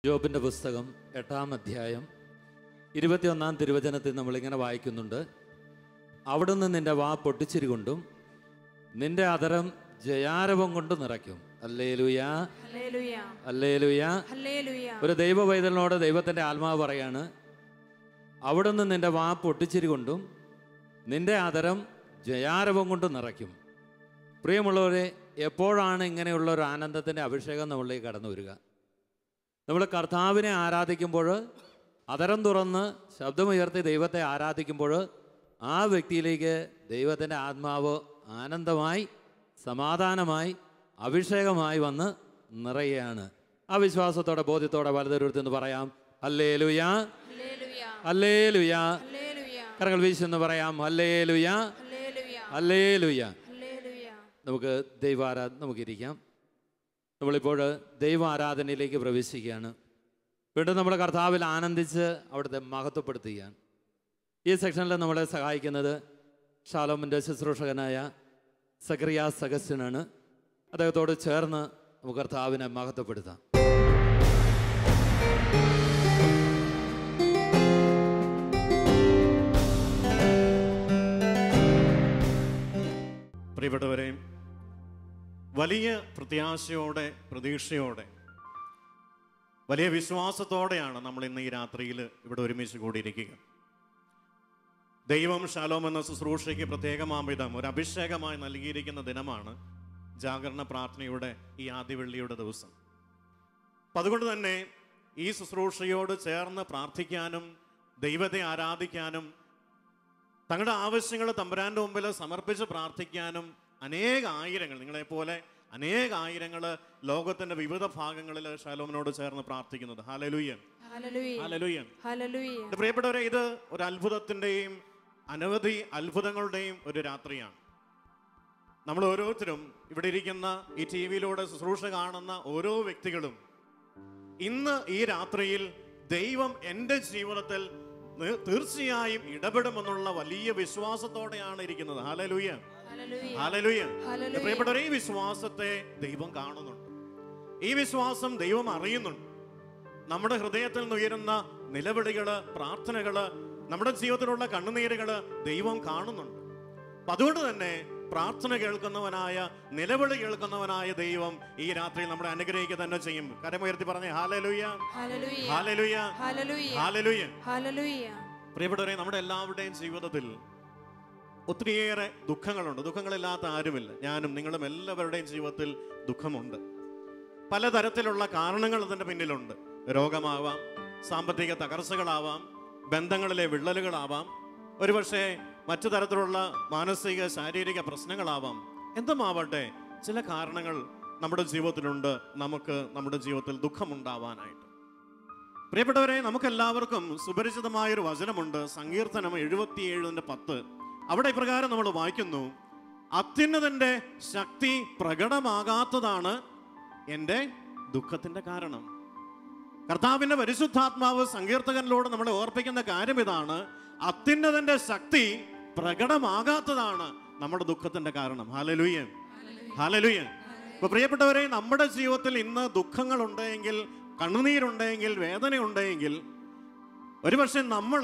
യോബിൻ്റെ പുസ്തകം 8-ാം അധ്യായം 21-ാം തിരുവചനത്തിൽ നമ്മളിങ്ങനെ വായിക്കുന്നുണ്ട്. അവിടുന്ന് നിന്റെ വാ പൊട്ടിച്ചിരി കൊണ്ടും നിന്റെ അധരം ജയാരവം കൊണ്ട് നിറയ്ക്കും. ഹല്ലേലൂയാ, ഹല്ലേലൂയാ, ഹല്ലേലൂയാ. ഹല്ലേലൂയാ. ഒരു ദൈവ പൈതലിനോട് ദൈവത്തിൻ്റെ ആത്മാവ് പറയാണ്, അവിടുന്ന് നിന്റെ വാ പൊട്ടിച്ചിരി കൊണ്ടും നിന്റെ അധരം ജയാരവം കൊണ്ട് നിറയ്ക്കും. പ്രിയമുള്ളവരെ, എപ്പോഴാണ് ഇങ്ങനെയുള്ള ഒരു ആനന്ദത്തിൻ്റെ അഭിഷേകം നമ്മളിലേക്ക് കടന്നു വരിക? നമ്മൾ കർത്താവിനെ ആരാധിക്കുമ്പോൾ, അധരം തുറന്ന് ശബ്ദമുയർത്തി ദൈവത്തെ ആരാധിക്കുമ്പോൾ ആ വ്യക്തിയിലേക്ക് ദൈവത്തിൻ്റെ ആത്മാവ് ആനന്ദമായി, സമാധാനമായി, അഭിഷേകമായി വന്ന് നിറയുകയാണ്. ആ വിശ്വാസത്തോടെ, ബോധ്യത്തോടെ വലതുരുത്തെന്ന് പറയാം, ഹല്ലേലൂയാ, ഹല്ലേലൂയാ. കരങ്ങൾ വീശെന്ന് പറയാം, ഹല്ലേലൂയാ, ഹല്ലേലൂയാ. നമുക്ക് നമുക്കിരിക്കാം. നമ്മളിപ്പോൾ ദൈവാരാധനയിലേക്ക് പ്രവേശിക്കുകയാണ്. വീണ്ടും നമ്മൾ കർത്താവിൽ ആനന്ദിച്ച് അവിടുത്തെ മഹത്വപ്പെടുത്തുകയാണ്. ഈ സെക്ഷനിൽ നമ്മളെ സഹായിക്കുന്നത് ഷാലോമിൻ്റെ ശുശ്രൂഷകനായ സക്കറിയാസ് അഗസ്റ്റിനാണ്. അദ്ദേഹത്തോട് ചേർന്ന് നമുക്ക് കർത്താവിനെ മഹത്വപ്പെടുത്താം. പ്രിയപ്പെട്ടവരെ, വലിയ പ്രത്യാശയോടെ, പ്രതീക്ഷയോടെ, വലിയ വിശ്വാസത്തോടെയാണ് നമ്മൾ ഇന്ന് ഈ രാത്രിയിൽ ഇവിടെ ഒരുമിച്ച് കൂടിയിരിക്കുക. ദൈവം ഷാലോം എന്ന ശുശ്രൂഷയ്ക്ക് പ്രത്യേകമാംവിധം ഒരു അഭിഷേകമായി നൽകിയിരിക്കുന്ന ദിനമാണ് ജാഗരണ പ്രാർത്ഥനയുടെ ഈ ആദ്യവെള്ളിയുടെ ദിവസം. അപ്പം അതുകൊണ്ട് തന്നെ ഈ ശുശ്രൂഷയോട് ചേർന്ന് പ്രാർത്ഥിക്കാനും ദൈവത്തെ ആരാധിക്കാനും തങ്ങളുടെ ആവശ്യങ്ങൾ തമ്പുരാൻ്റെ മുമ്പിൽ സമർപ്പിച്ച് പ്രാർത്ഥിക്കാനും അനേകായിരങ്ങൾ, നിങ്ങളെപ്പോലെ അനേകായിരങ്ങൾ ലോകത്തിന്റെ വിവിധ ഭാഗങ്ങളിൽ ഷാലോമിനോട് ചേർന്ന് പ്രാർത്ഥിക്കുന്നത്. ഹല്ലേലൂയ, ഹല്ലേലൂയ, ഹല്ലേലൂയ. പ്രിയപ്പെട്ടവരെ, ഇത് ഒരു അത്ഭുതത്തിന്റെയും അനവധി അത്ഭുതങ്ങളുടെയും ഒരു രാത്രിയാണ്. നമ്മൾ ഓരോരുത്തരും, ഇവിടെ ഇരിക്കുന്ന ഈ ടി വിയിലൂടെ ശുശ്രൂഷ കാണുന്ന ഓരോ വ്യക്തികളും ഇന്ന് ഈ രാത്രിയിൽ ദൈവം എൻ്റെ ജീവിതത്തിൽ തീർച്ചയായും ഇടപെടുമെന്നുള്ള വലിയ വിശ്വാസത്തോടെയാണ് ഇരിക്കുന്നത്. Hallelujah, hallelujah. പ്രിയപ്പെട്ടവരെ, ഈ വിശ്വാസത്തെ ദൈവം കാണുന്നുണ്ട്. ഈ വിശ്വാസം ദൈവം അറിയുന്നുണ്ട്. നമ്മുടെ ഹൃദയത്തിൽ നിന്നുയരുന്ന നിലവിളികള്, പ്രാർത്ഥനകള്, നമ്മുടെ ജീവിതത്തിലുള്ള കണ്ണുനീരുകള് ദൈവം കാണുന്നുണ്ട്. അപ്പൊ അതുകൊണ്ട് തന്നെ പ്രാർത്ഥന കേൾക്കുന്നവനായ, നിലവിളി കേൾക്കുന്നവനായ ദൈവം ഈ രാത്രി നമ്മളെ അനുഗ്രഹിക്കുക തന്നെ ചെയ്യും. കരമുയർത്തി പറഞ്ഞേ ഹല്ലേലൂയ, ഹല്ലേലൂയ, ഹല്ലേലൂയ, ഹല്ലേലൂയ. പ്രിയപ്പെട്ടവരെ, നമ്മുടെ എല്ലാവരുടെയും ജീവിതത്തിൽ ഒത്തിരിയേറെ ദുഃഖങ്ങളുണ്ട്. ദുഃഖങ്ങളില്ലാത്ത ആരുമില്ല. ഞാനും നിങ്ങളും എല്ലാവരുടെയും ജീവിതത്തിൽ ദുഃഖമുണ്ട്. പലതരത്തിലുള്ള കാരണങ്ങൾ അതിൻ്റെ പിന്നിലുണ്ട്. രോഗമാവാം, സാമ്പത്തിക തകർച്ചകളാവാം, ബന്ധങ്ങളിലെ വിള്ളലുകളാവാം, ഒരുപക്ഷെ മറ്റു തരത്തിലുള്ള മാനസിക ശാരീരിക പ്രശ്നങ്ങളാവാം. എന്തുമാവട്ടെ, ചില കാരണങ്ങൾ നമ്മുടെ ജീവിതത്തിലുണ്ട് നമുക്ക് നമ്മുടെ ജീവിതത്തിൽ ദുഃഖമുണ്ടാവാനായിട്ട്. പ്രിയപ്പെട്ടവരെ, നമുക്കെല്ലാവർക്കും സുപരിചിതമായൊരു വചനമുണ്ട്, സങ്കീർത്തനം 77:10. അവിടെ ഇപ്രകാരം നമ്മൾ വായിക്കുന്നു, അത്യുന്നതന്റെ ശക്തി പ്രകടമാകാത്തതാണ് എൻ്റെ ദുഃഖത്തിന്റെ കാരണം. കർത്താവിന്റെ പരിശുദ്ധാത്മാവ് സങ്കീർത്തകനിലൂടെ നമ്മളെ ഓർപ്പിക്കുന്ന കാര്യം ഇതാണ്, അത്യുന്നതന്റെ ശക്തി പ്രകടമാകാത്തതാണ് നമ്മുടെ ദുഃഖത്തിന്റെ കാരണം. Hallelujah, hallelujah. ഇപ്പൊ പ്രിയപ്പെട്ടവരെ, നമ്മുടെ ജീവിതത്തിൽ ഇന്ന് ദുഃഖങ്ങൾ ഉണ്ടെങ്കിൽ, കണ്ണുനീരുണ്ടെങ്കിൽ, വേദനയുണ്ടെങ്കിൽ, ഒരുപക്ഷെ നമ്മൾ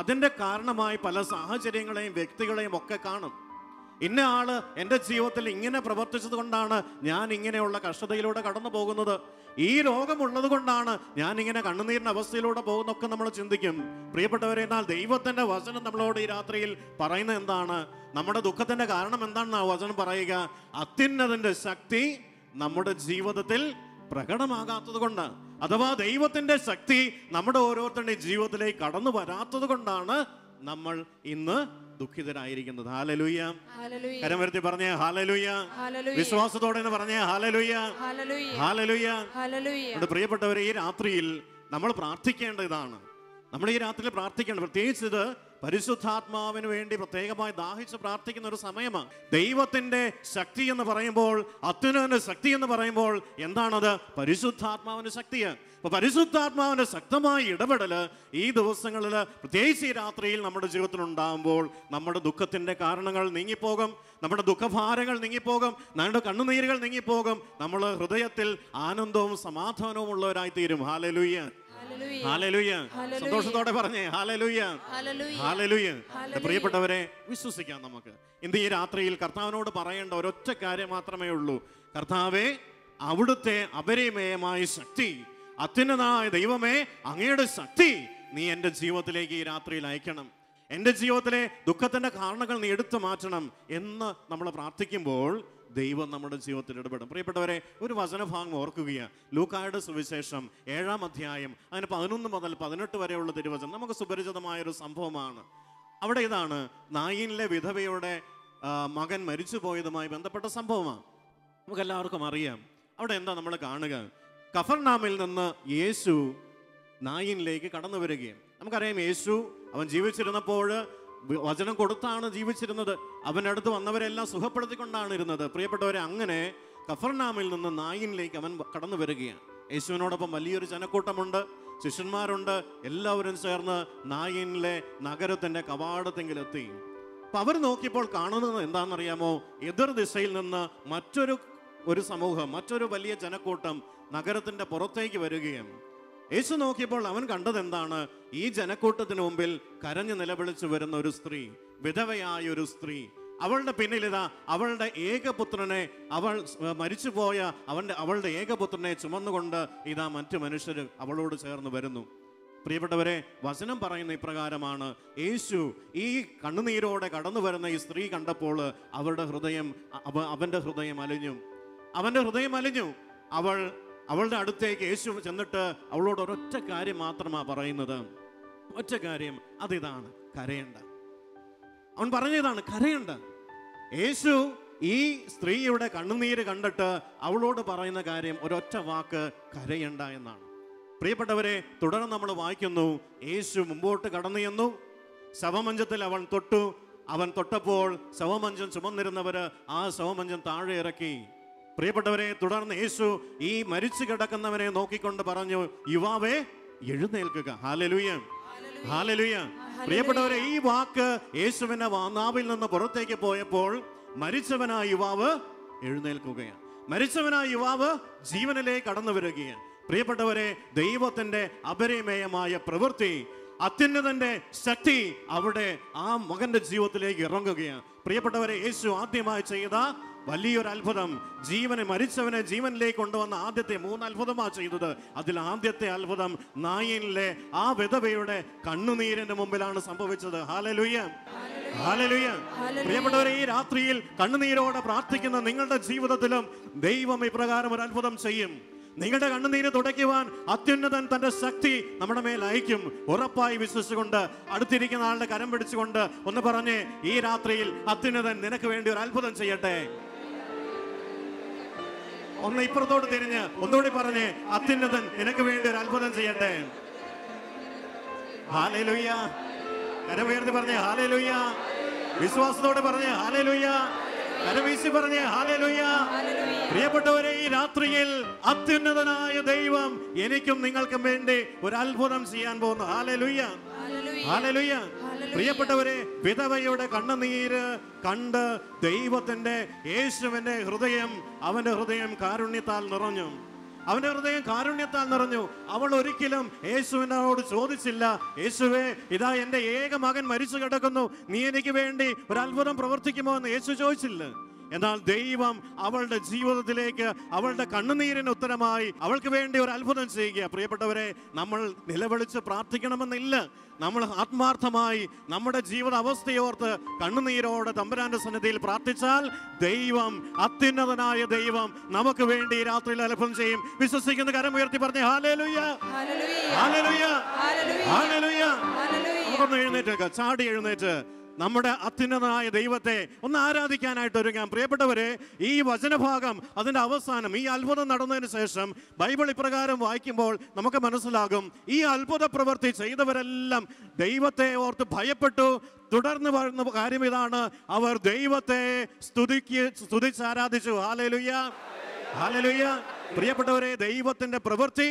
അതിൻ്റെ കാരണമായി പല സാഹചര്യങ്ങളെയും വ്യക്തികളെയും ഒക്കെ കാണും. ഇന്ന ആള് എൻ്റെ ജീവിതത്തിൽ ഇങ്ങനെ പ്രവർത്തിച്ചത് കൊണ്ടാണ് ഞാൻ ഇങ്ങനെയുള്ള കഷ്ടതയിലൂടെ കടന്നു പോകുന്നത്, ഈ രോഗമുള്ളത് കൊണ്ടാണ് ഞാൻ ഇങ്ങനെ കണ്ണുനീരിൻ്റെ അവസ്ഥയിലൂടെ പോകുന്നൊക്കെ നമ്മൾ ചിന്തിക്കും. പ്രിയപ്പെട്ടവരെ, എന്നാൽ ദൈവത്തിൻ്റെ വചനം നമ്മളോട് ഈ രാത്രിയിൽ പറയുന്നത് എന്താണ്? നമ്മുടെ ദുഃഖത്തിൻ്റെ കാരണം എന്താണെന്ന് ആ വചനം പറയുക, അത്യുന്നതന്റെ ശക്തി നമ്മുടെ ജീവിതത്തിൽ പ്രകടമാകാത്തത് കൊണ്ട്, അഥവാ ദൈവത്തിന്റെ ശക്തി നമ്മുടെ ഓരോരുത്തരുടെയും ജീവിതത്തിലേക്ക് കടന്നു വരാത്തത് കൊണ്ടാണ് നമ്മൾ ഇന്ന് ദുഃഖിതരായിരിക്കുന്നത്. ഹല്ലേലൂയ, കരം ഉയർത്തി പറഞ്ഞേ ഹല്ലേലൂയ, വിശ്വാസത്തോടെ പറഞ്ഞേ ഹല്ലേലൂയ, ഹല്ലേലൂയ. നമ്മുടെ പ്രിയപ്പെട്ടവരെ, ഈ രാത്രിയിൽ നമ്മൾ പ്രാർത്ഥിക്കേണ്ട ഇതാണ്. നമ്മൾ ഈ രാത്രിയിൽ പ്രാർത്ഥിക്കേണ്ടത്, പ്രത്യേകിച്ച് ഇത് പരിശുദ്ധാത്മാവിന് വേണ്ടി പ്രത്യേകമായി ദാഹിച്ച് പ്രാർത്ഥിക്കുന്ന ഒരു സമയമാണ്. ദൈവത്തിന്റെ ശക്തി എന്ന് പറയുമ്പോൾ, അത്യുന്നതന്റെ ശക്തി എന്ന് പറയുമ്പോൾ എന്താണത്? പരിശുദ്ധാത്മാവിന്റെ ശക്തിയാണ്. അപ്പൊ പരിശുദ്ധാത്മാവിന്റെ ശക്തമായ ഇടപെടൽ ഈ ദിവസങ്ങളിൽ, പ്രത്യേകിച്ച് ഈ രാത്രിയിൽ നമ്മുടെ ജീവിതത്തിൽ ഉണ്ടാകുമ്പോൾ നമ്മുടെ ദുഃഖത്തിന്റെ കാരണങ്ങൾ നീങ്ങിപ്പോകും, നമ്മുടെ ദുഃഖഭാരങ്ങൾ നീങ്ങിപ്പോകും, നമ്മുടെ കണ്ണുനീരുകൾ നീങ്ങിപ്പോകും. നമ്മൾ ഹൃദയത്തിൽ ആനന്ദവും സമാധാനവും ഉള്ളവരായി തീരും. Hallelujah, hallelujah. സന്തോഷത്തോടെ പറഞ്ഞേ ഹല്ലേലൂയ, ഹല്ലേലൂയ. പ്രിയപ്പെട്ടവരെ, വിശ്വസിക്കാം നമുക്ക്. ഇന്ന് ഈ രാത്രിയിൽ കർത്താവിനോട് പറയേണ്ട ഒരൊറ്റ കാര്യം മാത്രമേ ഉള്ളൂ. കർത്താവേ, അവിടുത്തെ അപരിമേയമായ ശക്തി, അത്യുന്നതനായ ദൈവമേ, അങ്ങയുടെ ശക്തി നീ എൻ്റെ ജീവിതത്തിലേക്ക് ഈ രാത്രിയിൽ അയക്കണം. എൻ്റെ ജീവിതത്തിലെ ദുഃഖത്തിൻ്റെ കാരണങ്ങൾ നീ എടുത്തു മാറ്റണം എന്ന് നമ്മൾ പ്രാർത്ഥിക്കുമ്പോൾ ദൈവം നമ്മുടെ ജീവിതത്തിൽ ഇടപെടും. പ്രിയപ്പെട്ടവരെ, ഒരു വചനഭാഗം ഓർക്കുകയാണ്. ലൂക്കായുടെ സുവിശേഷം 7-ാം അധ്യായം, അതിന് 11 മുതൽ 18 വരെയുള്ള തിരുവചനം നമുക്ക് സുപരിചിതമായൊരു സംഭവമാണ്. അവിടെ ഇതാണ് നായിനിലെ വിധവയുടെ മകൻ മരിച്ചു പോയതുമായി ബന്ധപ്പെട്ട സംഭവമാണ്. നമുക്കെല്ലാവർക്കും അറിയാം. അവിടെ എന്താ നമ്മൾ കാണുക? കഫർനാമിൽ നിന്ന് യേശു നായിനിലേക്ക് കടന്നു വരികയും, നമുക്കറിയാം യേശു അവൻ ജീവിച്ചിരുന്നപ്പോൾ വചനം കൊടുത്താണ് ജീവിച്ചിരുന്നത്. അവൻ്റെ അടുത്ത് വന്നവരെല്ലാം സുഖപ്പെടുത്തിക്കൊണ്ടാണ് ഇരുന്നത്. പ്രിയപ്പെട്ടവരെ, അങ്ങനെ കഫർനാമിൽ നിന്ന് നായിനിലേക്ക് അവൻ കടന്നു വരികയാണ്. യേശുവിനോടൊപ്പം വലിയൊരു ജനക്കൂട്ടമുണ്ട്, ശിഷ്യന്മാരുണ്ട്. എല്ലാവരും ചേർന്ന് നായിനിലെ നഗരത്തിൻ്റെ കവാടത്തെങ്കിലെത്തി. അപ്പം അവർ നോക്കിയപ്പോൾ കാണുന്നത് എന്താണെന്നറിയാമോ? എതിർ ദിശയിൽ നിന്ന് മറ്റൊരു സമൂഹം, മറ്റൊരു വലിയ ജനക്കൂട്ടം നഗരത്തിൻ്റെ പുറത്തേക്ക് വരികയാണ്. യേശു നോക്കിയപ്പോൾ അവൻ കണ്ടത് എന്താണ്? ഈ ജനക്കൂട്ടത്തിന് മുമ്പിൽ കരഞ്ഞു നിലവിളിച്ചു വരുന്ന ഒരു സ്ത്രീ, വിധവയായ ഒരു സ്ത്രീ. അവളുടെ പിന്നിലിതാ അവളുടെ ഏകപുത്രനെ, അവൾ മരിച്ചുപോയ അവളുടെ ഏകപുത്രനെ ചുമന്നുകൊണ്ട് ഇതാ മറ്റു മനുഷ്യർ അവളോട് ചേർന്ന് വരുന്നു. പ്രിയപ്പെട്ടവരെ, വചനം പറയുന്ന ഇപ്രകാരമാണ്. യേശു ഈ കണ്ണുനീരോടെ കടന്നു വരുന്ന ഈ സ്ത്രീ കണ്ടപ്പോൾ അവന്റെ ഹൃദയം അലിഞ്ഞു. അവന്റെ ഹൃദയം അലിഞ്ഞു. അവളുടെ അടുത്തേക്ക് യേശു ചെന്നിട്ട് അവളോട് ഒരൊറ്റ കാര്യം മാത്രമാണ് പറയുന്നത്. ഒറ്റ കാര്യം, അതിതാണ്, കരയണ്ട. അവൻ പറഞ്ഞതാണ്, കരയണ്ട. യേശു ഈ സ്ത്രീയുടെ കണ്ണുനീര് കണ്ടിട്ട് അവളോട് പറയുന്ന കാര്യം ഒരൊറ്റ വാക്ക്, കരയണ്ട എന്നാണ്. പ്രിയപ്പെട്ടവരെ, തുടർന്ന് നമ്മൾ വായിക്കുന്നു, യേശു മുമ്പോട്ട് കടന്നു ചെന്നു. ശവമഞ്ചത്തിൽ അവൻ തൊട്ടു. അവൻ തൊട്ടപ്പോൾ ശവമഞ്ചം ചുമന്നിരുന്നവര് ആ ശവമഞ്ചം താഴെ ഇറക്കി. പ്രിയപ്പെട്ടവരെ, തുടർന്ന് യേശു ഈ മരിച്ചു കിടക്കുന്നവനെ നോക്കിക്കൊണ്ട് പറഞ്ഞു, യുവാവേ, എഴുന്നേൽക്കുക. Hallelujah, hallelujah. പ്രിയപ്പെട്ടവരെ, ഈ വാക്ക് യേശുവിന്റെ നാവിൽ നിന്ന് പുറത്തേക്ക് പോയപ്പോൾ മരിച്ചവനായ യുവാവ് എഴുന്നേൽക്കുകയാണ്. മരിച്ചവനായ യുവാവ് ജീവനിലേക്ക് കടന്നു വരികയാണ്. പ്രിയപ്പെട്ടവരെ, ദൈവത്തിന്റെ അപരിമേയമായ പ്രവൃത്തി, അത്യുന്നതന്റെ ശക്തി അവിടെ ആ മകന്റെ ജീവിതത്തിലേക്ക് ഇറങ്ങുകയാണ്. പ്രിയപ്പെട്ടവരെ, യേശു ആദ്യമായി ചെയ്ത വലിയൊരു അത്ഭുതം, മരിച്ചവനെ ജീവനിലേക്ക് കൊണ്ടുവന്ന ആദ്യത്തെ 3 അത്ഭുതമാണ് ചെയ്തത്. അതിൽ ആദ്യത്തെ അത്ഭുതം നായിനിലെ ആ വിധവയുടെ കണ്ണുനീരിന്റെ മുമ്പിലാണ് സംഭവിച്ചത്. Hallelujah, hallelujah. പ്രിയപ്പെട്ടവരെ, ഈ രാത്രിയിൽ കണ്ണുനീരോടെ പ്രാർത്ഥിക്കുന്ന നിങ്ങളുടെ ജീവിതത്തിലും ദൈവം ഇപ്രകാരം ഒരു അത്ഭുതം ചെയ്യും. നിങ്ങളുടെ കണ്ണുനീര് തുടയ്ക്കുവാൻ അത്യുന്നതൻ തന്റെ ശക്തി നമ്മുടെ മേൽ അയക്കും. ഉറപ്പായി വിശ്വസിച്ചുകൊണ്ട് അടുത്തിരിക്കുന്ന ആളുടെ കരം പിടിച്ചുകൊണ്ട് ഒന്ന് പറഞ്ഞേ, ഈ രാത്രിയിൽ അത്യുന്നതൻ നിനക്ക് വേണ്ടി ഒരു അത്ഭുതം ചെയ്യട്ടെ. ഒന്ന് ഇപ്പുറത്തോട്ട് തിരിഞ്ഞ് ഒന്നുകൂടി പറഞ്ഞേ, അത്യുന്നതൻ നിനക്ക് വേണ്ടി ഒരു അത്ഭുതം ചെയ്യട്ടെ. ഹല്ലേലൂയ. കരമുയർത്തി പറഞ്ഞേ ഹല്ലേലൂയ. വിശ്വാസത്തോടെ പറഞ്ഞേ ഹല്ലേലൂയ. കരവീശി പറഞ്ഞേ ഹല്ലേലൂയ. പ്രിയപ്പെട്ടവരെ, ഈ രാത്രിയിൽ അത്യുന്നതനായ ദൈവം എനിക്കും നിങ്ങൾക്കും വേണ്ടി ഒരു അത്ഭുതം ചെയ്യാൻ പോകുന്നു. Hallelujah, hallelujah. പ്രിയപ്പെട്ടവരെ, വിധവയുടെ കണ്ണുനീര് കണ്ട് ദൈവത്തിന്റെ യേശുവിന്റെ അവന്റെ ഹൃദയം കാരുണ്യത്താൽ നിറഞ്ഞു. അവന്റെ ഹൃദയം കാരുണ്യത്താൽ നിറഞ്ഞു. അവൾ ഒരിക്കലും യേശുവിനോട് ചോദിച്ചില്ല, യേശുവേ, ഇതാ എന്റെ ഏക മകൻ മരിച്ചു കിടക്കുന്നു, നീ എനിക്ക് വേണ്ടി ഒരു അത്ഭുതം പ്രവർത്തിക്കുമോ എന്ന് യേശു ചോദിച്ചില്ല. എന്നാൽ ദൈവം അവളുടെ ജീവിതത്തിലേക്ക് അവളുടെ കണ്ണുനീരിന് ഉത്തരമായി അവൾക്ക് വേണ്ടി ഒരു അത്ഭുതം ചെയ്യുക. പ്രിയപ്പെട്ടവരെ, നമ്മൾ നിലവിളിച്ച് പ്രാർത്ഥിക്കണമെന്നില്ല. നമ്മൾ ആത്മാർത്ഥമായി നമ്മുടെ ജീവിത അവസ്ഥയോർത്ത് കണ്ണുനീരോടെ തമ്പുരാന്റെ സന്നിധിയിൽ പ്രാർത്ഥിച്ചാൽ ദൈവം, അത്യുന്നതനായ ദൈവം നമുക്ക് വേണ്ടി ഈ രാത്രിയിൽ അത്ഭുതം ചെയ്യും. വിശ്വസിക്കുന്ന കരം ഉയർത്തി പറഞ്ഞേ ഹല്ലേലൂയ, ഹല്ലേലൂയ, ഹല്ലേലൂയ. നമുക്കൊന്ന് എഴുന്നേറ്റ് ചാടി എഴുന്നേറ്റ് നമ്മുടെ അത്യുന്നതനായ ദൈവത്തെ ഒന്ന് ആരാധിക്കാനായിട്ട് ഒരുങ്ങാം. പ്രിയപ്പെട്ടവരെ, ഈ വചനഭാഗം അതിൻ്റെ അവസാനം ഈ അത്ഭുതം നടന്നതിന് ശേഷം ബൈബിൾ ഇപ്രകാരം വായിക്കുമ്പോൾ നമുക്ക് മനസ്സിലാകും, ഈ അത്ഭുത പ്രവൃത്തി ചെയ്തവരെല്ലാം ദൈവത്തെ ഓർത്ത് ഭയപ്പെട്ടു. തുടർന്ന് വരുന്ന കാര്യം ഇതാണ്, അവർ ദൈവത്തെ സ്തുതിച്ചാരാധിച്ചു. Hallelujah, hallelujah. പ്രിയപ്പെട്ടവരെ, ദൈവത്തിൻ്റെ പ്രവൃത്തി,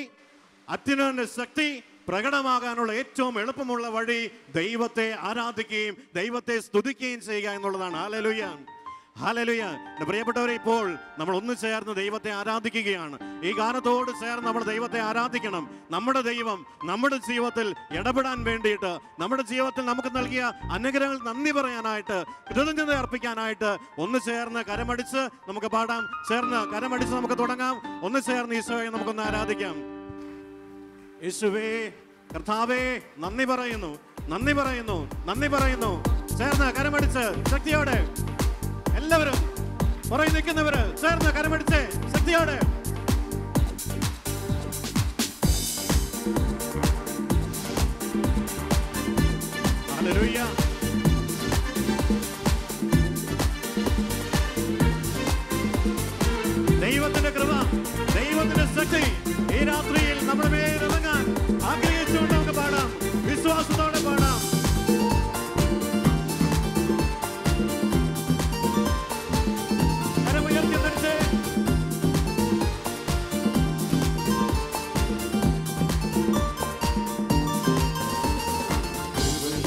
അത്യുന്നതന്റെ ശക്തി പ്രകടമാകാനുള്ള ഏറ്റവും എളുപ്പമുള്ള വഴി ദൈവത്തെ ആരാധിക്കുകയും ദൈവത്തെ സ്തുതിക്കുകയും ചെയ്യുക എന്നുള്ളതാണ്. Hallelujah, hallelujah. പ്രിയപ്പെട്ടവരെ, ഇപ്പോൾ നമ്മൾ ഒന്ന് ചേർന്ന് ദൈവത്തെ ആരാധിക്കുകയാണ്. ഈ ഗാനത്തോട് ചേർന്ന് നമ്മൾ ദൈവത്തെ ആരാധിക്കണം. നമ്മുടെ ദൈവം നമ്മുടെ ജീവിതത്തിൽ ഇടപെടാൻ വേണ്ടിയിട്ട്, നമ്മുടെ ജീവിതത്തിൽ നമുക്ക് നൽകിയ അനുഗ്രഹങ്ങൾ നന്ദി പറയാനായിട്ട്, കൃതജ്ഞത അർപ്പിക്കാനായിട്ട് ഒന്ന് ചേർന്ന് കരമടിച്ച് നമുക്ക് പാടാം. ചേർന്ന് കരമടിച്ച് നമുക്ക് തുടങ്ങാം. ഒന്ന് ചേർന്ന് ഈശോയെ നമുക്കൊന്ന് ആരാധിക്കാം. യേശുവേ, കർത്താവേ, നന്ദി പറയുന്നു, നന്ദി പറയുന്നു, നന്ദി പറയുന്നു. ചേർന്ന് കരമടിച്ച് ശക്തിയോടെ എല്ലാവരും പുറകെ നിൽക്കുന്നവര് ചേർന്ന് കരമടിച്ച് ശക്തിയോടെ. ഹല്ലേലൂയ. ദൈവത്തിന്റെ കൃപ, ദൈവത്തിന്റെ ശക്തി ഈ രാത്രിയിൽ നമ്മുടെ മേൽ ഇറങ്ങാൻ ആഗ്രഹിച്ചുകൊണ്ട് നമുക്ക് പാടാം. വിശ്വാസത്തോടെ പാടാം. കരമുയർത്തി ധരിച്ച്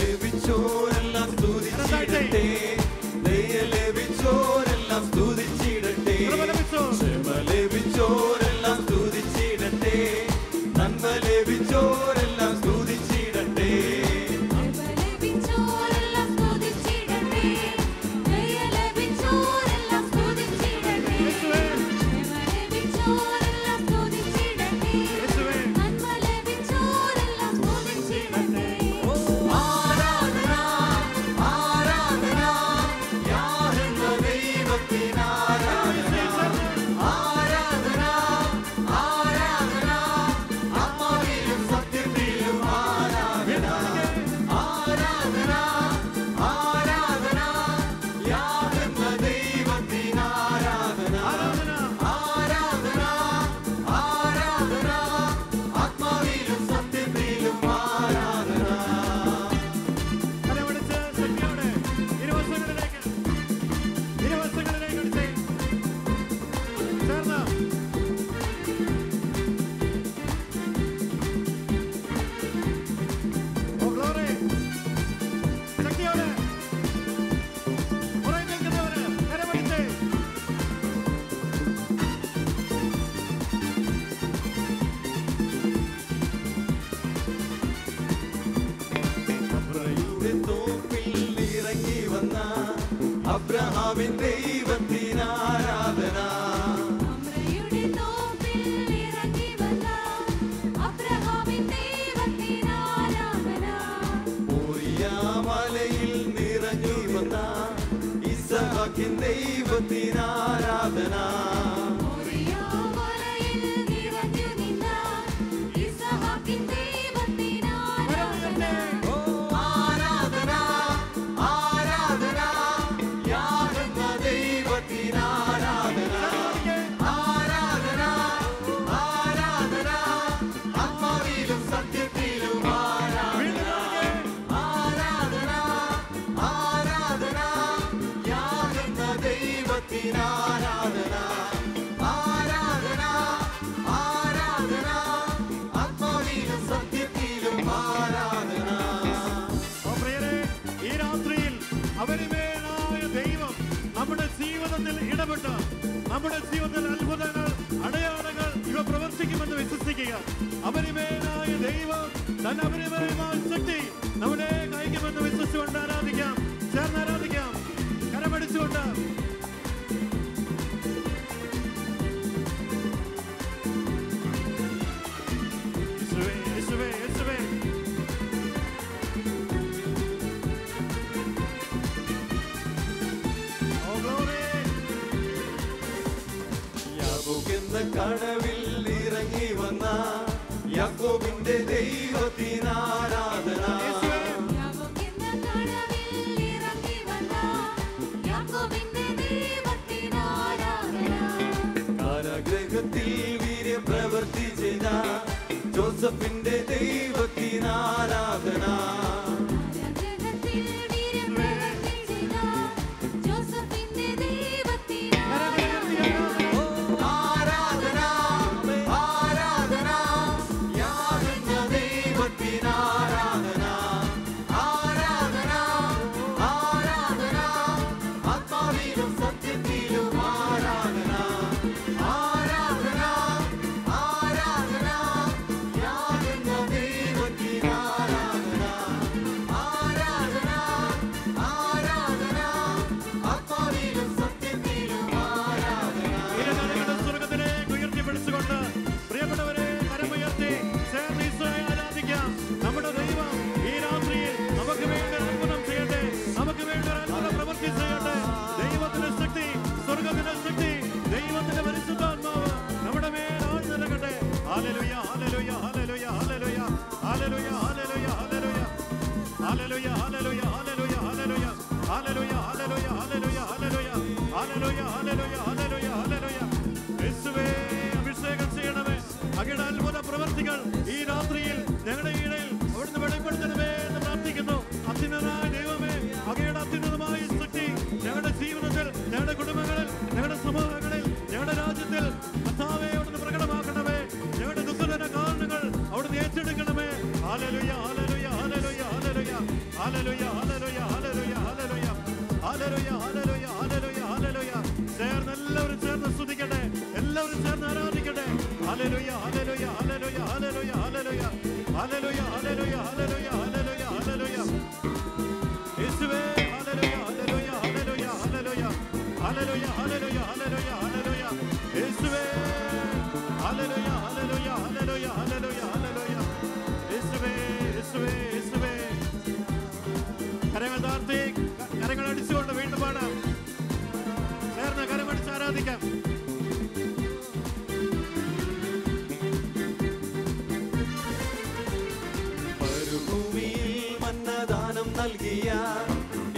ലഭിച്ചോരെല്ലാം സ്തുതിച്ചിടട്ടെ, ദയ ലഭിച്ചോരെല്ലാം സ്തുതിച്ചിടട്ടെ, ക്ഷമ ലഭിച്ചോരെല്ലാം സ്തുതിച്ചിടട്ടെ, നന്മ ലഭിച്ചോരെല്ലാം സ്തുതിച്ചിടട്ടെ. അബ്രഹാമിൻ ദൈവത്തിന് ആരാധന, മോറിയാമലയിൽ നിറഞ്ഞു വന്ന ഇസ്ഹാക്കിൻ ദൈവത്തിന് ആരാധന, നമ്മുടെ ജീവിതത്തിൽ അത്ഭുതങ്ങൾ, അടയാളങ്ങൾ ഇവ പ്രവർത്തിക്കുമെന്ന് വിശ്വസിക്കുക. അപരിമേയനായ ദൈവം തന്റെ അപരിമേയമായ ശക്തി നമ്മുടെ കൈക്കുമെന്ന് വിശ്വസിച്ചുകൊണ്ട് ആരാധിക്കാം. ചേർന്ന് ആരാധിക്കാം, കരമടിച്ചുകൊണ്ട്. യേശുവേ, യേശുവേ, യേശുവേ. കടവിൽ ഇറങ്ങി വന്ന യാക്കോബിന്റെ ദൈവത്തിന് ആരാധന, ചെയ്ത ജോസഫിന്റെ ദൈവത്തിനാരാധന. അഭിഷേകം ചെയ്യണമേ. അങ്ങയുടെ അത്ഭുത പ്രവർത്തികൾ ഈ രാത്രിയിൽ ഞങ്ങളുടെ ഇടയിൽ അവിടുന്ന് വെളിപ്പെടുത്തണമേ എന്ന് പ്രാർത്ഥിക്കുന്നു. അത്യുന്നതനായ ദൈവമേ, അങ്ങയുടെ അത്യുന്നതമായ ശക്തി ഞങ്ങളുടെ ജീവിതത്തിൽ, ഞങ്ങളുടെ കുടുംബങ്ങളിൽ, ഞങ്ങളുടെ സമൂഹങ്ങളിൽ, ഞങ്ങളുടെ രാജ്യത്തിൽ കർത്താവേ അവിടുന്ന് പ്രകടമാക്കണമേ. ഞങ്ങളുടെ ദുഃഖത്തിന്റെ കാരണങ്ങൾ അവിടുന്ന് ഏറ്റെടുക്കണമേ. ഹല്ലേലൂയ, ഹല്ലേലൂയ, ഹല്ലേലൂയ, ഹല്ലേലൂയ, ഹല്ലേലൂയ, ഹല്ലേലൂയ, ഹല്ലേലൂയ, ഹല്ലേലൂയ, ഹല്ലേലൂയ, ഹല്ലേലൂയ, ഹല്ലേലൂയ, ഹല്ലേലൂയ. ചേർന്ന് എല്ലാവരും ചേർന്ന് സ്തുതിക്കട്ടെ, എല്ലാവരും ചേർന്ന് ആരാധിക്കട്ടെ. ഹല്ലേലൂയ, ഹല്ലേലൂയ, ഹല്ലേലൂയ, ഹല്ലേലൂയ, ഹല്ലേലൂയ, ഹല്ലേലൂയ, ഹല്ലേലൂയ, ഹല്ലേലൂയ, ഹല്ലേലൂയ, ഹല്ലേലൂയ. യേശുവേ ഹല്ലേലൂയ, ഹല്ലേലൂയ, ഹല്ലേലൂയ, ഹല്ലേലൂയ, ഹല്ലേലൂയ, ഹല്ലേലൂയ, ഹല്ലേലൂയ, ഹല്ലേലൂയ. യേശുവേ ഹല്ലേലൂയ, ഹല്ലേലൂയ, ഹല്ലേലൂയ, ഹല്ലേലൂയ, ഹല്ലേലൂയ. യേശുവേ, യേശുവേ, യേശുവേ. കരങ്ങൾ താഴ്ത്തി കരങ്ങൾ അടിച്ചുകൊണ്ട് വീണ്ടും പാടാം. ചേർന്ന് കരമടിച്ച് ആരാധിക്കാം. മരുഭൂമിയിൽ മന്നദാനം നൽകിയ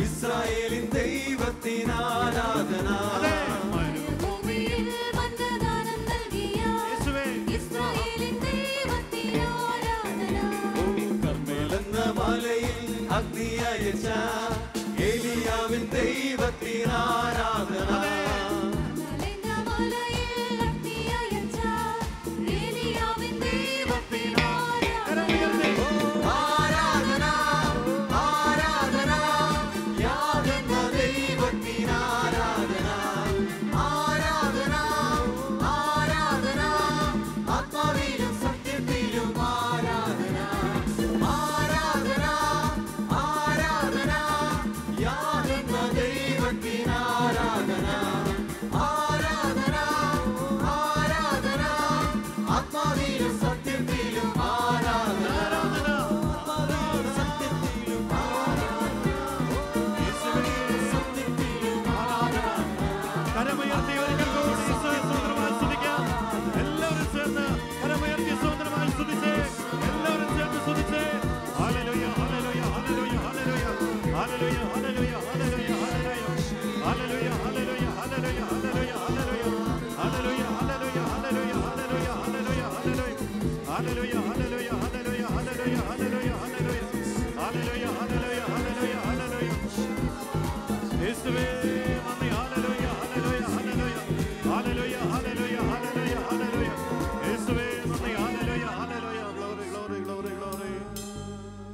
ഇസ്രായേലിൻ ദൈവത്തിനാരാധന. മരുഭൂമിയിൽ മന്നദാനം നൽകിയ ഇസ്രായേലിൻ ദൈവത്തിനാരാധന. കർമ്മേലെന്ന മലയിൽ അഗ്നി അയച്ച ഏലിയാവിൻ ദൈവത്തിനാരാധന.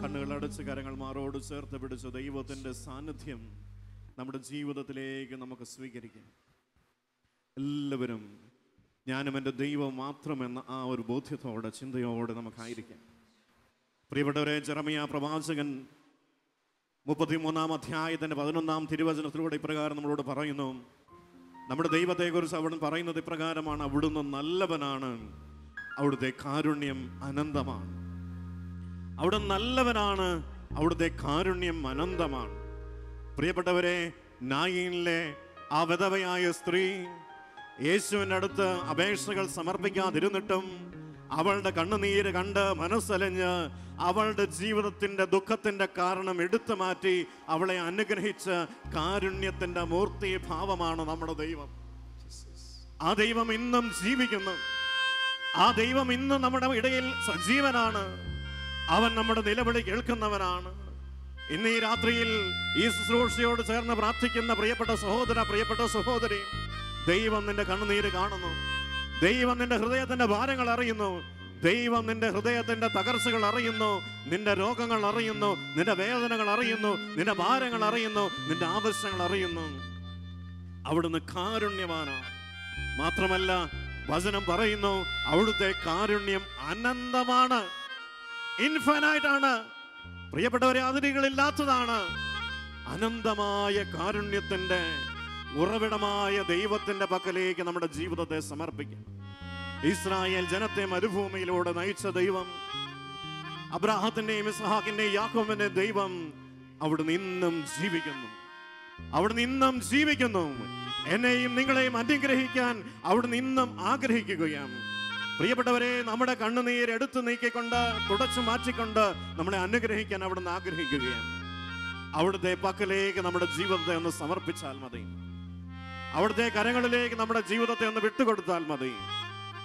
കണ്ണുകളടച്ച് കരങ്ങൾ മാറോട് ചേർത്ത് പിടിച്ച് ദൈവത്തിൻ്റെ സാന്നിധ്യം നമ്മുടെ ജീവിതത്തിലേക്ക് നമുക്ക് സ്വീകരിക്കാം. എല്ലാവരും ഞാനും എൻ്റെ ദൈവം മാത്രമെന്ന ആ ഒരു ബോധ്യത്തോടെ ചിന്തയോടെ നമുക്കായിരിക്കാം. പ്രിയപ്പെട്ടവരെ, ജെറമിയ പ്രവാചകൻ 33-ാം അധ്യായത്തിൻ്റെ 11-ാം തിരുവചനത്തിലൂടെ ഇപ്രകാരം നമ്മളോട് പറയുന്നു. നമ്മുടെ ദൈവത്തെക്കുറിച്ച് അവിടെ പറയുന്നത് ഇപ്രകാരമാണ്: അവിടുന്ന് നല്ലവനാണ്, അവിടുത്തെ കാരുണ്യം അനന്തമാണ്. അവിടെ നല്ലവനാണ്, അവിടുത്തെ കാരുണ്യം അനന്തമാണ്. പ്രിയപ്പെട്ടവരെ, നായിനിലെ ആ വിധവയായ സ്ത്രീ യേശുവിൻ്റെ അടുത്ത് അപേക്ഷകൾ സമർപ്പിക്കാതിരുന്നിട്ടും അവളുടെ കണ്ണുനീര് കണ്ട് മനസ്സലിഞ്ഞ് അവളുടെ ജീവിതത്തിൻ്റെ ദുഃഖത്തിൻ്റെ കാരണം എടുത്തു മാറ്റി അവളെ അനുഗ്രഹിച്ച് കാരുണ്യത്തിൻ്റെ മൂർത്തി ഭാവമാണ് നമ്മുടെ ദൈവം. ആ ദൈവം ഇന്നും ജീവിക്കുന്നു. ആ ദൈവം ഇന്ന് നമ്മുടെ ഇടയിൽ സജീവനാണ്. അവൻ നമ്മുടെ നിലവിളി കേൾക്കുന്നവനാണ്. ഇന്ന് ഈ രാത്രിയിൽ ഈ ശുശ്രൂഷയോട് ചേർന്ന് പ്രാർത്ഥിക്കുന്ന പ്രിയപ്പെട്ട സഹോദര, പ്രിയപ്പെട്ട സഹോദരി, ദൈവം നിന്റെ കണ്ണുനീര് കാണുന്നു. ദൈവം നിന്റെ ഹൃദയത്തിന്റെ ഭാരങ്ങൾ അറിയുന്നു. ദൈവം നിന്റെ ഹൃദയത്തിന്റെ തകർച്ചകൾ അറിയുന്നു. നിന്റെ രോഗങ്ങൾ അറിയുന്നു. നിന്റെ വേദനകൾ അറിയുന്നു. നിന്റെ ഭാരങ്ങൾ അറിയുന്നു. നിന്റെ ആവശ്യങ്ങൾ അറിയുന്നു. അവിടുന്ന് കാരുണ്യവാനാണ്. മാത്രമല്ല, വചനം പറയുന്നു, അവിടുത്തെ കാരുണ്യം അനന്തമാണ്, ഇൻഫൈനൈറ്റ് ആണ്. പ്രിയപ്പെട്ടവരെ, അതിരുകളില്ലാത്തതാണ്. അനന്തമായ കാരുണ്യത്തിന്റെ ഉറവിടമായ ദൈവത്തിന്റെ പക്കലേക്ക് നമ്മുടെ ജീവിതത്തെ സമർപ്പിക്കാം. ഇസ്രായേൽ ജനത്തെ മരുഭൂമിയിലൂടെ നയിച്ച ദൈവം, അബ്രാഹത്തിന്റെയും ഇസ്ഹാക്കിന്റെയും യാക്കോബിന്റെയും ദൈവം അവിടുന്ന് ഇന്നും ജീവിക്കുന്നു. അവിടുന്ന് ഇന്നും ജീവിക്കുന്നു. എന്നെയും നിങ്ങളെയും അനുഗ്രഹിക്കാൻ അവിടുന്ന് ഇന്നും ആഗ്രഹിക്കുകയാണ്. പ്രിയപ്പെട്ടവരെ, നമ്മുടെ കണ്ണുനീര് എടുത്തു നീക്കിക്കൊണ്ട്, തുടച്ചു മാറ്റിക്കൊണ്ട് നമ്മളെ അനുഗ്രഹിക്കാൻ അവിടുന്ന് ആഗ്രഹിക്കുകയാണ്. അവിടുത്തെ പക്കലേക്ക് നമ്മുടെ ജീവിതത്തെ ഒന്ന് സമർപ്പിച്ചാൽ മതി. അവിടുത്തെ കരങ്ങളിലേക്ക് നമ്മുടെ ജീവിതത്തെ ഒന്ന് വിട്ടുകൊടുത്താൽ മതി.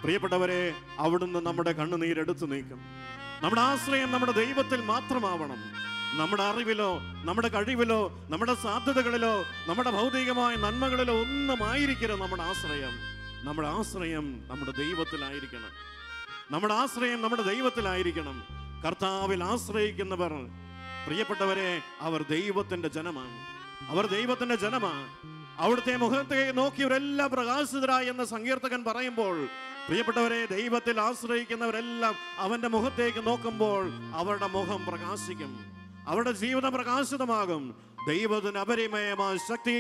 പ്രിയപ്പെട്ടവരെ, അവിടുന്ന് നമ്മുടെ കണ്ണുനീര് എടുത്തു നീക്കും. നമ്മുടെ ആശ്രയം നമ്മുടെ ദൈവത്തിൽ മാത്രമാവണം. നമ്മുടെ അറിവിലോ, നമ്മുടെ കഴിവിലോ, നമ്മുടെ സാധ്യതകളിലോ, നമ്മുടെ ഭൗതികമായ നന്മകളിലോ ഒന്നും ആയിരിക്കരുത് നമ്മുടെ ആശ്രയം. നമ്മുടെ ആശ്രയം നമ്മുടെ ദൈവത്തിലായിരിക്കണം. നമ്മുടെ ആശ്രയം നമ്മുടെ ദൈവത്തിലായിരിക്കണം. കർത്താവിൽ ആശ്രയിക്കുന്നവർ, പ്രിയപ്പെട്ടവരെ, അവർ ദൈവത്തിന്റെ ജനമാണ്. അവർ ദൈവത്തിന്റെ ജനമാണ്. അവിടുത്തെ മുഖത്തെ നോക്കിയവരെല്ലാം പ്രകാശിതരായി എന്ന് സങ്കീർത്തകൻ പറയുമ്പോൾ, പ്രിയപ്പെട്ടവരെ, ദൈവത്തിൽ ആശ്രയിക്കുന്നവരെല്ലാം അവന്റെ മുഖത്തേക്ക് നോക്കുമ്പോൾ അവരുടെ മുഖം പ്രകാശിക്കും. അവരുടെ ജീവിതം പ്രകാശിതമാകും. ദൈവത്തിന് അപരിമയമായ ശക്തി,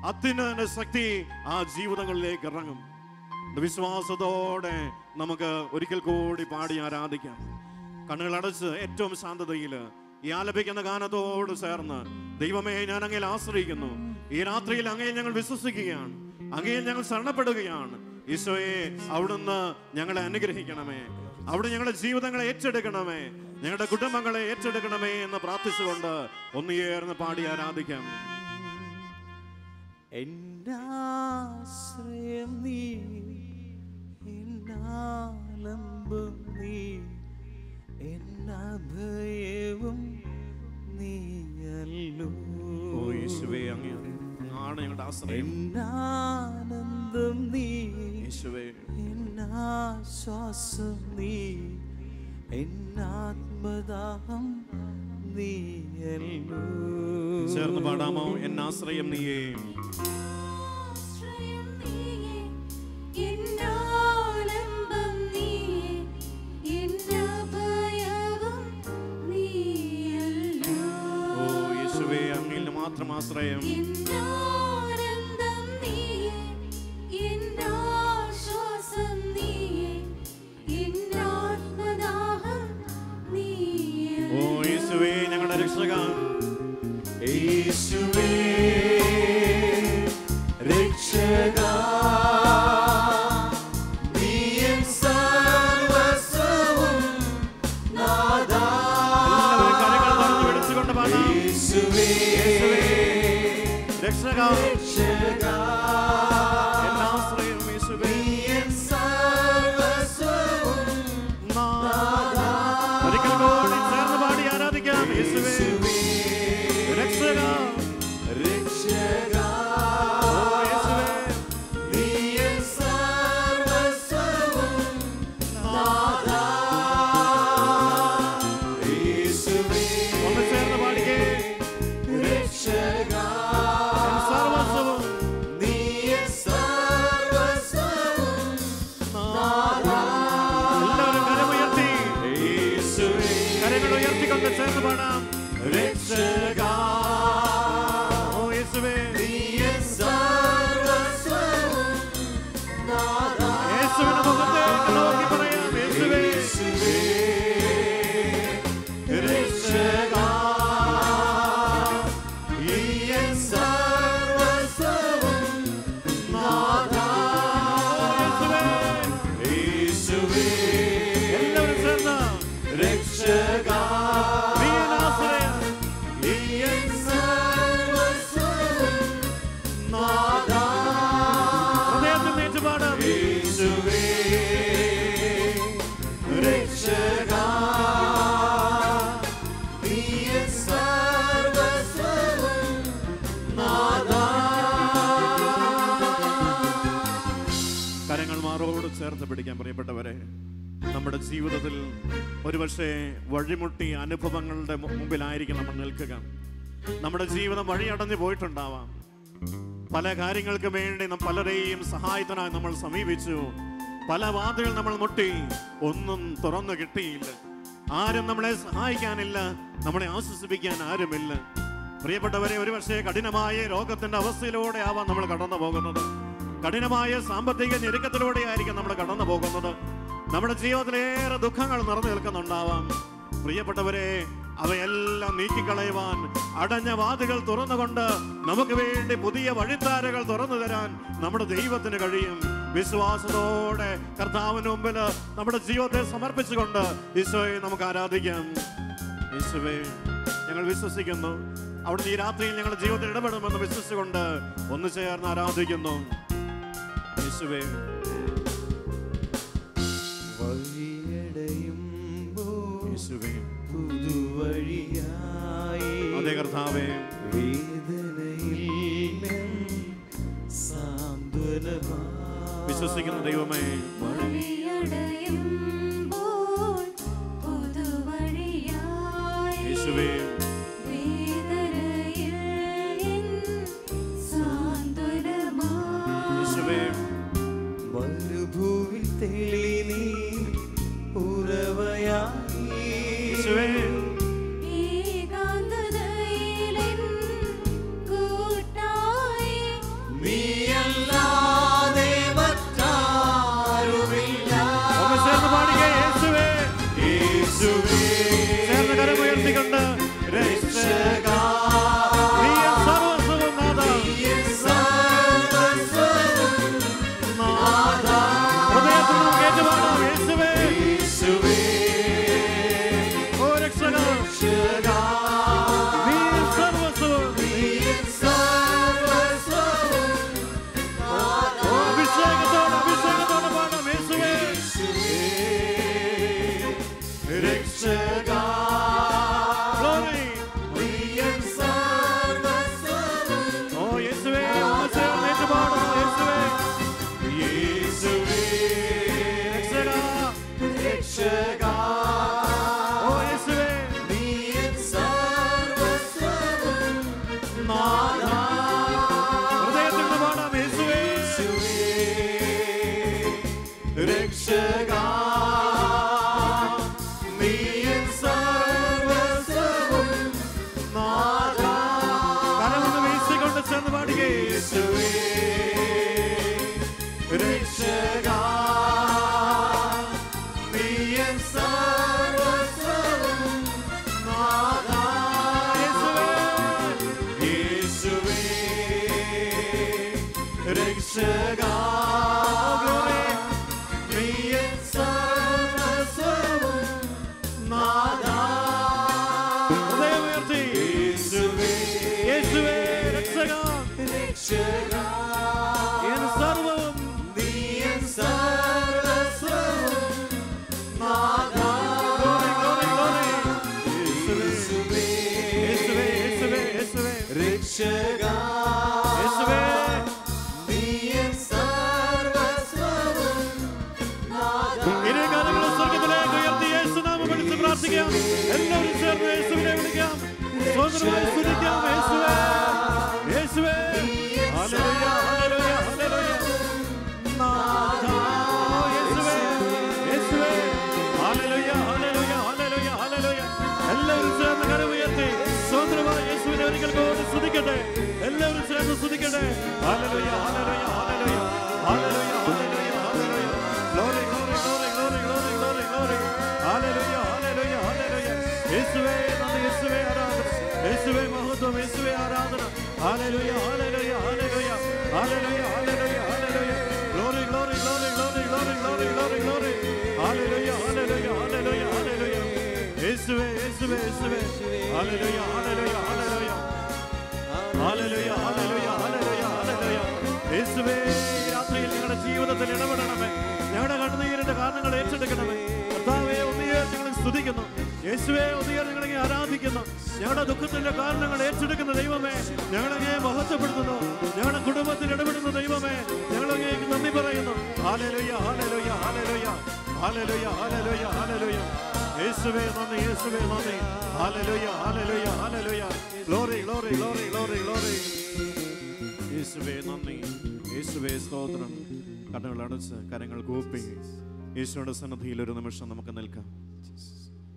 അത്യുന്നത ശക്തി ആ ജീവിതങ്ങളിലേക്ക് ഇറങ്ങും. വിശ്വാസത്തോടെ നമുക്ക് ഒരിക്കൽ കൂടി പാടി ആരാധിക്കാം. കണ്ണുകളടച്ച് ഏറ്റവും ശാന്തതയിൽ ഈ ആലപിക്കുന്ന ഗാനത്തോട് ചേർന്ന്, ദൈവമേ, ഞാൻ അങ്ങയിൽ ആശ്രയിക്കുന്നു. ഈ രാത്രിയിൽ അങ്ങയിൽ ഞങ്ങൾ വിശ്വസിക്കുകയാണ്. അങ്ങയിൽ ഞങ്ങൾ ശരണപ്പെടുകയാണ്. ഈശോയെ, അവിടുന്ന് ഞങ്ങളെ അനുഗ്രഹിക്കണമേ. അവിടെ ഞങ്ങളുടെ ജീവിതങ്ങളെ ഏറ്റെടുക്കണമേ. ഞങ്ങളുടെ കുടുംബങ്ങളെ ഏറ്റെടുക്കണമേ എന്ന് പ്രാർത്ഥിച്ചുകൊണ്ട് ഒന്നുചേർന്ന് പാടി ആരാധിക്കാം. എന്നാശ്രയം നീ, എന്നാലംബം നീ, എന്നഭയവും നീയല്ലോ. ഓ യേശുവേ, അങ്ങയാണ് ഞങ്ങളുടെ ആശ്രയം. എന്നാനന്ദം നീ, യേശുവേ, എന്നാശ്വാസം നീ, എന്നാത്മദാഹം നീയല്ലോ. ചേർന്ന് പാടാമോ? എന്നാശ്രയം നീയേ, എന്നാലംബം നീയേ, എന്നഭയവും നീയല്ലോ. ഓ യേശുവേ, അങ്ങിൽ മാത്രം ആശ്രയം. എന്നാനന്ദം നീയേ, എന്നാശ്വാസം നീയേ, എന്നാത്മദാഹം നീയല്ലോ. ഓ യേശുവേ, ഞങ്ങളുടെ രക്ഷക. യേശുവേ രക്ഷക, നീ എൻ സർവ്വസ്വവും നാഥാ. എല്ലാവരും കരങ്ങൾ തുറന്ന് വിളിച്ചുകൊണ്ട് പാടാം. യേശുവേ രക്ഷക, രക്ഷക, എന്നാശ്രയം യേശുവേ. നീ എൻ സർവ്വസ്വവും നാഥാ. ഒരിക്കൽ കൂടി ചേർന്ന് പാടി ആരാധിക്കാം. യേശുവേ രക്ഷക, രക്ഷക, ഓ യേശുവേ, നീ എൻ സർവ്വസ്വവും നാഥാ. യേശുവേ ഒന്ന് ചേർന്ന് പാടിക്കേ. രക്ഷക, എൻ സർവ്വസ്വവും നീ എൻ സർവ്വസ്വവും നാഥാ. എല്ലാവരും കരമുയർത്തി, യേശുവേ കരങ്ങൾ ഉയർത്തിക്കൊണ്ട് ചേർന്ന് പാടാം. രക്ഷക, ഓ യേശുവേ, നീ എൻ സർവ്വസ്വവും നാഥാ. യേശുവിന്റെ മുഖത്തേക്ക് നോക്കി പറയാം. യേശുവേ രക്ഷക, നീ എൻ സർവ്വസ്വവും നാഥാ. യേശുവേ എല്ലാവരും ചേർന്ന് രക്ഷക, നീ എൻ ആശ്രയം. നീ എൻ സർവ്വസ്വവും നാഥാ. ഹൃദയത്തിൽ നീച്ചു പാടാം. യേശുവേ ഒരുപക്ഷെ വഴിമുട്ടിയ അനുഭവങ്ങളുടെ മുമ്പിലായിരിക്കും നമ്മൾ നിൽക്കുക. നമ്മുടെ ജീവിതം വഴിയടഞ്ഞു പോയിട്ടുണ്ടാവാം. പല കാര്യങ്ങൾക്ക് വേണ്ടി പലരെയും സഹായത്തിനായി നമ്മൾ സമീപിച്ചു. പല വാതിലുകൾ നമ്മൾ മുട്ടി, ഒന്നും തുറന്നു കിട്ടിയില്ല. ആരും നമ്മളെ സഹായിക്കാനില്ല, നമ്മളെ ആശ്വസിപ്പിക്കാൻ ആരുമില്ല. പ്രിയപ്പെട്ടവരെ, ഒരുപക്ഷെ കഠിനമായ രോഗത്തിന്റെ അവസ്ഥയിലൂടെ ആവാം നമ്മൾ കടന്നു പോകുന്നത്. കഠിനമായ സാമ്പത്തിക ഞെരുക്കത്തിലൂടെ ആയിരിക്കും നമ്മൾ കടന്നു പോകുന്നത്. നമ്മുടെ ജീവിതത്തിലേറെ ദുഃഖങ്ങൾ നിറഞ്ഞു നിൽക്കുന്നുണ്ടാവാം. പ്രിയപ്പെട്ടവരെ, അവയെല്ലാം നീക്കിക്കളയുവാൻ അടഞ്ഞ വാതിലുകൾ തുറന്നുകൊണ്ട് നമുക്ക് വേണ്ടി പുതിയ വഴിത്താരകൾ തുറന്നു തരാൻ നമ്മുടെ ദൈവത്തിന് കഴിയും. വിശ്വാസത്തോടെ കർത്താവിന് മുമ്പിൽ നമ്മുടെ ജീവിതത്തെ സമർപ്പിച്ചുകൊണ്ട് ഈശോയെ നമുക്ക് ആരാധിക്കാം. യേശുവേ, ഞങ്ങൾ വിശ്വസിക്കുന്നു അവിടുന്ന് ഈ രാത്രിയിൽ ഞങ്ങളുടെ ജീവിതത്തിൽ ഇടപെടുമെന്ന് വിശ്വസിച്ചുകൊണ്ട് ഒന്ന് ചേർന്ന് ആരാധിക്കുന്നു. യേശുവേ, യേശുവേ, പുതുവഴിയായി അതേ കർത്താവേ, വേദനയിൽ സാന്ത്വനമായി വിശ്വസിക്കുന്ന ദൈവമേ, വഴിയടയുമ്പോൾ പുതുവഴിയായി യേശുവേ, വേദനയിൽ എൻ സാന്ത്വനമായി യേശുവേ, മരുഭൂവിൽ തെളി നീ ഉറവയായി യേശുവേ, ഏകാന്തതയിൽ എൻ കൂട്ടായി നീയല്ലാതെ മറ്റാരുമില്ല. ഒന്ന് ചേർന്ന് പാടുക. യേശുവേ, യേശുവേ, ചേർന്ന് കരമുയർത്തിക്കൊണ്ട് രക്ഷകാ, നീ എൻ സർവ്വസ്വവും നാഥാ, നീയൻ സർവ്വസ്വവും നാഥാ. ഹൃദയത്തിൽ നമുക്ക് ഏറ്റുപാടാം. യേശുവേ, യേശുവേ, ഓ രക്ഷകാ, രക്ഷകാ, നീ എൻ സർവ്വസ്വവും, നീയൻ സർവ്വസ്വവും നാഥാ. ഓ അഭിഷേകത്തോടെ പാടാം. യേശുവേ, രക്ഷകാ, glory. നീയൻ സർവ്വസ്വവും ഓ യേശുവേ, ഒന്ന് ചേർന്ന് ഏറ്റുപാടാം. യേശുവേ, യേശുവേ, രക്ഷകാ, രക്ഷകാ, ഓ യേശുവേ, നീയൻ സർവ്വസ്വവും നാഥാ. ഹൃദയത്തിൽ നിന്ന് പാടാം. യേശുവേ, രക്ഷകാ, നീയൻ സർവ്വസ്വവും നാഥാ. കരമൊന്ന് വീശിക്കൊണ്ട് ചേർന്ന് പാടുക. യേശുവേ, രക്ഷകാ, നീയൻ സർവ്വസ്വവും നാഥാ. യേശുവേ, രക്ഷകാ, നീയൻ സർവ്വസ്വവും നാഥാ. ഹൃദയമുയർത്തി. യേശുവേ, യേശുവേ, രക്ഷകാ, രക്ഷകാ, എൻ സർവ്വവും, നീയൻ സർവ്വസ്വവും നാഥാ. glory, glory, glory. യേശുവേ, യേശുവേ, യേശുവേ, യേശുവേ, രക്ഷകാ, യേശുവേ, നീയൻ സർവ്വസ്വവും നാഥാ. ഇരു കരങ്ങളും സ്വർഗ്ഗത്തിലേക്ക് ഉയർത്തി യേശുനാമം വിളിച്ച് പ്രാർത്ഥിക്കാം. എല്ലാവരും ചേർന്ന് യേശുവിനെ വിളിക്കാം. സ്വതന്ത്രമായി സ്തുതിക്കാം. യേശുവേ, യേശുവേ, ഹല്ലേലൂയ, ഹല്ലേലൂയ, ഹല്ലേലൂയ. നാഥാ, യേശുവേ, യേശുവേ, ഹല്ലേലൂയ, ഹല്ലേലൂയ, ഹല്ലേലൂയ, ഹല്ലേലൂയ. എല്ലാവരും ചേർന്ന് കരമുയർത്തി സ്വതന്ത്രമായി യേശുവിനെ ഒരിക്കൽ കൂടി സ്തുതിക്കട്ടെ. എല്ലാവരും ചേർന്ന് സ്തുതിക്കട്ടെ. ഹല്ലേലൂയ, ഹല്ലേലൂയ, ഹല്ലേലൂയ, ഹല്ലേലൂയ, ഹല്ലേലൂയ, ഹല്ലേലൂയ. Glory, glory, glory, glory, glory, glory, glory. Hallelujah, hallelujah, hallelujah. യേശുവേ നന്ദി, യേശുവേ ആരാധന, യേശുവേ മഹത്വം, യേശുവേ ആരാധന. Hallelujah, hallelujah, hallelujah, hallelujah, hallelujah, hallelujah. Glory, glory, glory, glory, glory, glory, glory, glory. Hallelujah, hallelujah, hallelujah, hallelujah. യേശുവേ, യേശുവേ, യേശുവേ. Hallelujah, hallelujah, hallelujah. Hallelujah, hallelujah, hallelujah, hallelujah. യേശുവേ, ഈ രാത്രിയിൽ ഞങ്ങളുടെ ജീവിതത്തിൽ ഇടപെടണമേ. ഞങ്ങളുടെ കണ്ണുനീരിന്റെ കാരണങ്ങൾ ഏറ്റെടുക്കണമേ. കർത്താവേ, ഒന്നുയേർ ഞങ്ങളെ സ്തുതിക്കുന്നു. യേശുവേ, ഒന്നുയേർ ഞങ്ങളെ ആരാധിക്കുന്നു. ഞങ്ങളുടെ ദുഃഖത്തിന്റെ കാരണങ്ങൾ ഏറ്റെടുക്കുന്ന ദൈവമേ, ഞങ്ങളെ മഹത്വപ്പെടുത്തുന്നു. ഞങ്ങളുടെ കുടുംബത്തിൽ ഇടപെടുന്ന ദൈവമേ, ഞങ്ങളെ നന്ദി പറയുന്നു. ഹല്ലേലൂയ, ഹല്ലേലൂയ, ഹല്ലേലൂയ, ഹല്ലേലൂയ, ഹല്ലേലൂയ, ഹല്ലേലൂയ. യേശുവേ നന്ദി, യേശുവേ നന്ദി. ഹല്ലേലൂയ, ഹല്ലേലൂയ, hallelujah. Glory, glory, glory, glory, glory. യേശുവേ നന്ദി, യേശുവേ സ്തോത്രം. കണ്ണുകൾ അടച്ച് കരങ്ങൾ കൂപ്പി യേശുവിന്റെ സന്നിധിയിൽ ഒരു നിമിഷം നമുക്ക് നിൽക്കാം.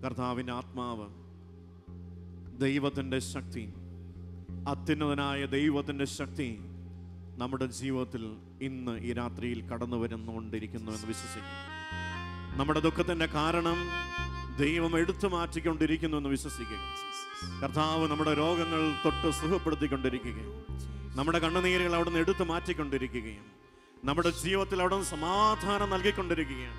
കർത്താവിൻ്റെ ആത്മാവ്, ദൈവത്തിൻ്റെ ശക്തി, അത്യുന്നതനായ ദൈവത്തിൻ്റെ ശക്തി നമ്മുടെ ജീവിതത്തിൽ ഇന്ന് ഈ രാത്രിയിൽ കടന്നു വരുന്നുകൊണ്ടിരിക്കുന്നു എന്ന് വിശ്വസിക്കും. നമ്മുടെ ദുഃഖത്തിൻ്റെ കാരണം ദൈവം എടുത്തു മാറ്റിക്കൊണ്ടിരിക്കുന്നു എന്ന് വിശ്വസിക്കുക. കർത്താവ് നമ്മുടെ രോഗങ്ങൾ തൊട്ട് സുഖപ്പെടുത്തിക്കൊണ്ടിരിക്കുകയും നമ്മുടെ കണ്ണുനീരുകൾ അവിടെ നിന്ന് എടുത്തു മാറ്റിക്കൊണ്ടിരിക്കുകയും നമ്മുടെ ജീവിതത്തിൽ അവിടെ നിന്ന് സമാധാനം നൽകിക്കൊണ്ടിരിക്കുകയും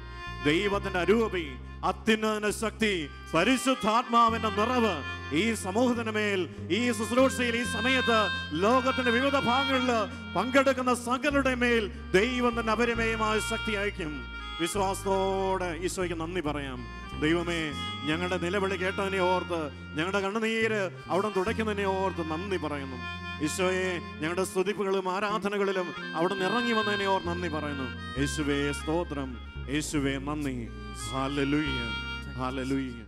ദൈവത്തിന്റെ അരൂപി, അത്യുന്നത ശക്തി, പരിശുദ്ധാത്മാവിന്റെ നിറവ് ഈ സമൂഹത്തിന് മേൽ, ഈ ശുശ്രൂഷയിൽ, ഈ സമയത്ത് ലോകത്തിന്റെ വിവിധ ഭാഗങ്ങളിൽ പങ്കെടുക്കുന്ന സകലരുടെ മേൽ ദൈവം തന്നെ അപരിമേയമായ ശക്തി അയക്കും. വിശ്വാസത്തോടെ ഈശോയ്ക്ക് നന്ദി പറയാം. ദൈവമേ, ഞങ്ങളുടെ നിലവിളി കേട്ടതിനെ ഓർത്ത്, ഞങ്ങളുടെ കണ്ണുനീര് അവിടെ തുടയ്ക്കുന്നതിനെ ഓർത്ത് നന്ദി പറയുന്നു. ഈശോയെ, ഞങ്ങളുടെ സ്തുതിപ്പുകളും ആരാധനകളിലും അവിടെ ഇറങ്ങി വന്നതിനെ ഓർത്ത് നന്ദി പറയുന്നു. യേശുവേ സ്തോത്രം, യേശുവേ നന്ദി. Hallelujah, hallelujah.